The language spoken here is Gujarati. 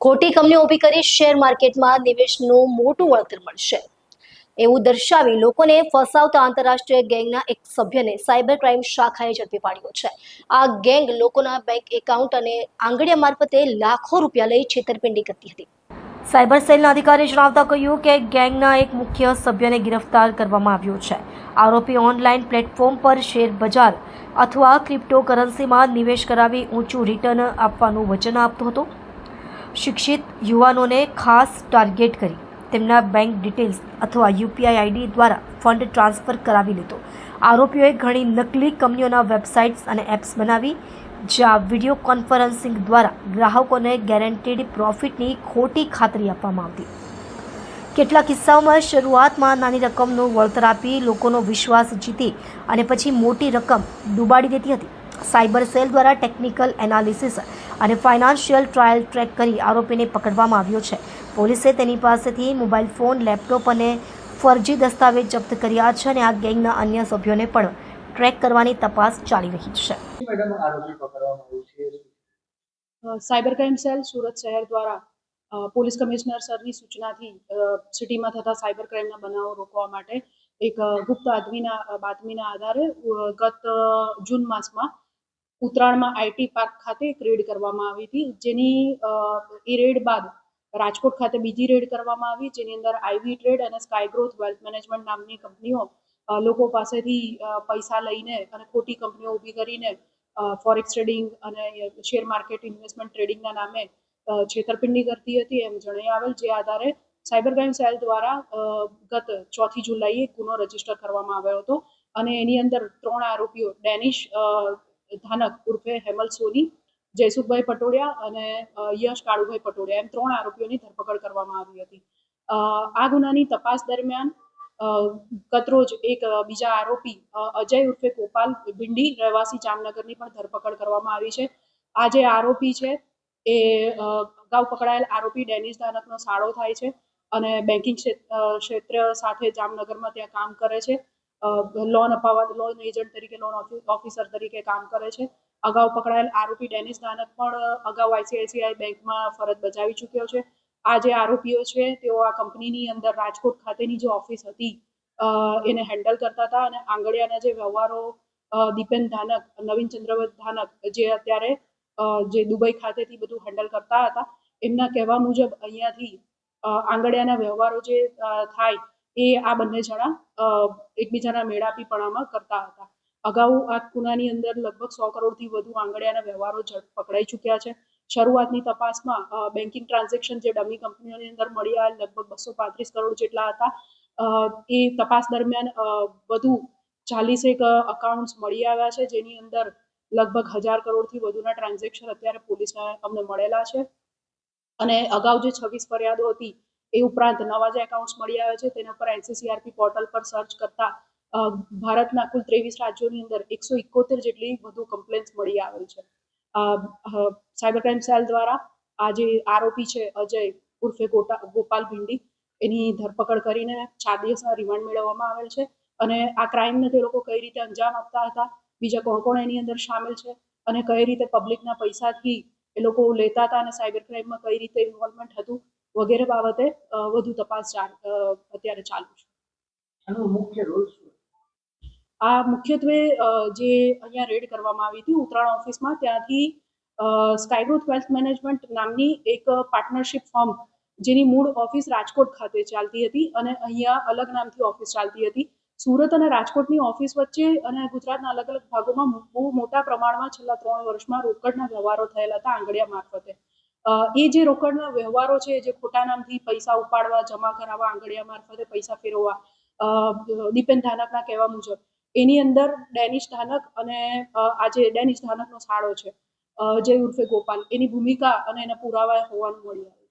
ખોટી કંપનીઓ ઊભી કરી શેર માર્કેટમાં નિવેશનું મોટું વળતર મળશે એવું દર્શાવી લોકોને ફસાવતા આંતરરાષ્ટ્રીય ગેંગના એક સભ્યને સાયબર ક્રાઇમ શાખાએ ઝડપી પાડ્યો છે. આ ગેંગ લોકોના બેંક એકાઉન્ટ અને આંગળીયા મારફતે લાખો રૂપિયા લઈ છેતરપિંડી કરતી હતી. સાયબર સેલના અધિકારી જણાવતા કહ્યું કે ગેંગના એક મુખ્ય સભ્યને ગિરફ્તાર કરવામાં આવ્યો છે. આરોપી ઓનલાઈન પ્લેટફોર્મ પર શેર બજાર અથવા ક્રિપ્ટોકરન્સીમાં નિવેશ કરાવી ઊંચું રિટર્ન આપવાનું વચન આપતો હતો. શિક્ષિત યુવાનોને ખાસ ટાર્ગેટ કરી તેમના બેંક ડિટેલ્સ અથવા યુપીઆઈ આઈડી દ્વારા ફંડ ટ્રાન્સફર કરાવી લીધો. આરોપીઓએ ઘણી નકલી કંપનીઓના વેબસાઇટ્સ અને એપ્સ બનાવી જ્યાં વિડીયો કોન્ફરન્સિંગ દ્વારા ગ્રાહકોને ગેરંટીડ પ્રોફિટની ખોટી ખાતરી આપવામાં આવતી. કેટલાક કિસ્સાઓમાં શરૂઆતમાં નાની રકમનું વળતર આપી લોકોનો વિશ્વાસ જીતી અને પછી મોટી રકમ ડૂબાડી દેતી હતી. સાયબર સેલ દ્વારા ટેકનિકલ એનાલિસિસ અને ફાઇનાન્શિયલ ટ્રાયલ ટ્રેક કરી આરોપીને પકડવામાં આવ્યો છે. પોલીસે તેની પાસેથી મોબાઈલ ફોન, લેપટોપ અને ફરજી દસ્તાવેજ જપ્ત કર્યા છે અને આ ગેંગના અન્ય સભ્યોને પણ ટ્રેક કરવાની તપાસ ચાલી રહી છે. સાયબર ક્રાઇમ સેલ સુરત શહેર દ્વારા પોલીસ કમિશનર સરની સૂચનાથી સિટીમાં થતા સાયબર ક્રાઇમના બનાવો રોકવા માટે એક ગુપ્ત બાતમીના આધારે ગત જૂન માસમાં ઉત્તરાયણમાં આઈટી પાર્ક ખાતે એક રેડ કરવામાં આવી હતી. જેની એ રેડ બાદ રાજકોટ ખાતે બીજી રેડ કરવામાં આવી, જેની અંદર આઈવી ટ્રેડ અને સ્કાય ગ્રોથ વેલ્થ મેનેજમેન્ટ નામની કંપનીઓ લોકો પાસેથી પૈસા લઈને અને ખોટી કંપનીઓ ઊભી કરીને ફોરેક્સ ટ્રેડિંગ અને શેર માર્કેટ ઇન્વેસ્ટમેન્ટ ટ્રેડિંગના નામે છેતરપિંડી કરતી હતી એમ જણાઈ આવેલ. જે આધારે સાયબર ક્રાઇમ સેલ દ્વારા ગત 4 જુલાઈએ ગુનો રજીસ્ટર કરવામાં આવ્યો હતો અને એની અંદર 3 આરોપીઓ ડેનિશ ધાનક ઉર્ફે હેમલ સોની, જયસુખભાઈ પટોડિયા અને યશ કાળુભાઈ પટોડિયા એમ 3 આરોપીઓની ધરપકડ કરવામાં આવી હતી. આ ગુનાની તપાસ દરમિયાન ગતરોજ એક બીજા આરોપી અજય ઉર્ફે ગોપાલ ભિંડી રહેવાસી જામનગરની પણ ધરપકડ કરવામાં આવી છે. આ જે આરોપી છે એ અગાઉ પકડાયેલ આરોપી ડેનિશ ધાનકનો સાળો થાય છે અને બેન્કિંગ ક્ષેત્ર સાથે જામનગરમાં ત્યાં કામ કરે છે. લોન એજન્ટ તરીકે, લોન ઓફિસર તરીકે કામ કરે છે. અગાઉ પકડાયેલ આરોપી ડેનિશ ધાનક પણ અગાઉ આઈસીઆઈસીઆઈ બેંકમાં ફરજ બજાવી ચૂક્યો છે. આ જે આરોપીઓ છે તેઓ આ કંપનીની અંદર રાજકોટ ખાતેની જે ઓફિસ હતી એને હેન્ડલ કરતા હતા અને આંગળીયાના જે વ્યવહારો દીપેન ધાનક, નવીન ચંદ્રવત ધાનક જે અત્યારે જે દુબઈ ખાતેથી બધું હેન્ડલ કરતા હતા, એમના કહેવા મુજબ અહીંયાથી આંગળીયાના વ્યવહારો જે થાય એ આ બંને જણા એકબીજાના મેળાપીપણામાં કરતા હતા. અગાઉ આ ગુનાની અંદર લગભગ 100 કરોડથી વધુ આંગળીયાના વ્યવહારો પકડાઈ ચૂક્યા છે. શરૂઆતની તપાસમાં બેન્કિંગ ટ્રાન્ઝેક્શન જે ડમી કંપનીઓની અંદર મળી આવેલ લગભગ 235 કરોડ જેટલા હતા. એ તપાસ દરમિયાન વધુ 40 અકાઉન્ટ્સ મળી આવ્યા છે, જેની અંદર લગભગ 1000 કરોડથી વધુના ટ્રાન્ઝેક્શન અત્યારે પોલીસને અમને મળેલા છે. અને અગાઉ જે 26 ફરિયાદો હતી એ ઉપરાંત નવા જે એકાઉન્ટ્સ મળી આવ્યા છે તેના પર એનસીસીઆરપી પોર્ટલ પર સર્ચ કરતા ભારતના કુલ 23 રાજ્યોની અંદર 171 જેટલી વધુ કમ્પ્લેન્ટ્સ મળી આવેલ છે. સાયબર ક્રાઇમ સેલ દ્વારા આ જે આરોપી છે અજય ઉર્ફે ગોપાલ ભિંડી એની ધરપકડ કરીને 4 દિવસના રિમાન્ડ મેળવવામાં આવેલ છે અને આ ક્રાઇમને તે લોકો કઈ રીતે અંજામ આપતા હતા, બીજા કોણ કોણ એની અંદર સામેલ છે અને કઈ રીતે પબ્લિકના પૈસાથી એ લોકો લેતા હતા અને સાયબર ક્રાઇમમાં કઈ રીતે ઇન્વોલ્વમેન્ટ હતું વગેરે બાબતે વધુ તપાસ અત્યારે ચાલુ છે. આનો મુખ્ય રોલ શું? આ મુખ્યત્વે જે અહીંયા રેડ કરવામાં આવી હતી ઉત્તરાયણ ઓફિસમાં, ત્યાંથી સ્કાય ગ્રોથ વેલ્થ મેનેજમેન્ટ નામની એક પાર્ટનરશિપ ફર્મ જેની મૂળ ઓફિસ રાજકોટ ખાતે ચાલતી હતી અને અહીંયા અલગ નામથી ઓફિસ ચાલતી હતી. સુરત અને રાજકોટની ઓફિસ વચ્ચે અને ગુજરાતના અલગ અલગ ભાગોમાં બહુ મોટા પ્રમાણમાં છેલ્લા 3 વર્ષમાં રોકડના વ્યવહારો થયેલા હતા આંગળીયા મારફતે. એ જે રોકડના વ્યવહારો છે, જે ખોટા નામથી પૈસા ઉપાડવા, જમા કરાવવા, આંગળીયા મારફતે પૈસા ફેરવવા, દીપેન ધાનકના કહેવા મુજબ એની અંદર ડેનિશ ધાનક અને આજે ડેનિશ ધાનકનો સાળો છે જય ઉર્ફે ગોપાલ, એની ભૂમિકા અને એના પુરાવા હોવાનું મળી આવ્યું.